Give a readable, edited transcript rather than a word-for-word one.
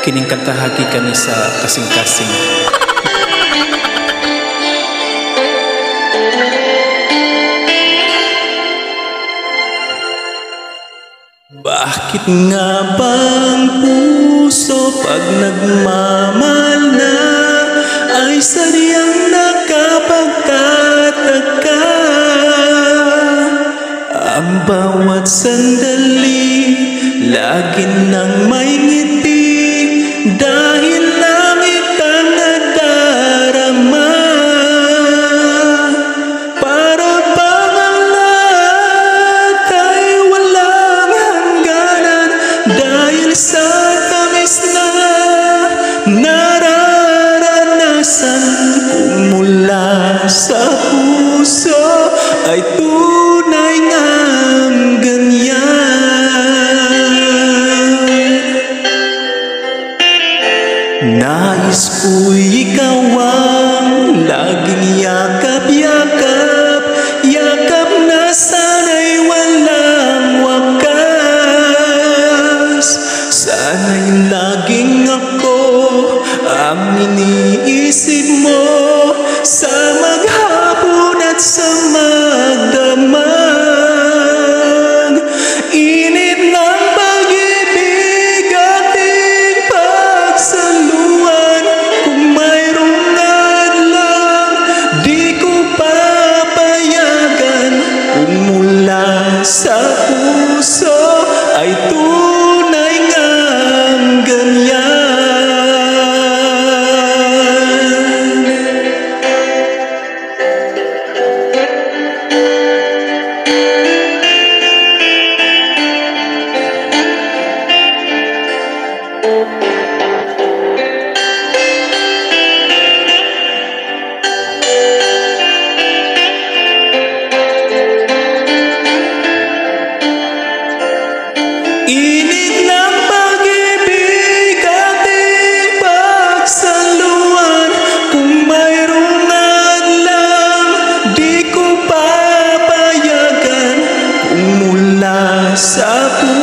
Kining kantahagi kani sa kasing-kasing. Bakit nga bang puso pag nagmamahal na ay sadyang nakapagtataka? Ang bawat sandali lagi nang may ngiti dahil langit ang nadarama. Para bang ang lahat ay walang hangganan dahil sa tamis na nararanasan kung mula sa puso ay tunay ngang ganyan. Nais ko'y ikaw ang laging yakap-yakap, yakap na sana'y walang wakas. Sana'y laging ako ang iniisip mo sa maghapon at sa magdamag. Init ng pag-ibig ating pagsaluan, kung mayroong adlang di ko papayagan kung mula sa puso ay tunay ngang ganyan. Init ng pag-ibig ating pagsaluan, kung mayroong adlang di ko papayagan kung mula sa puso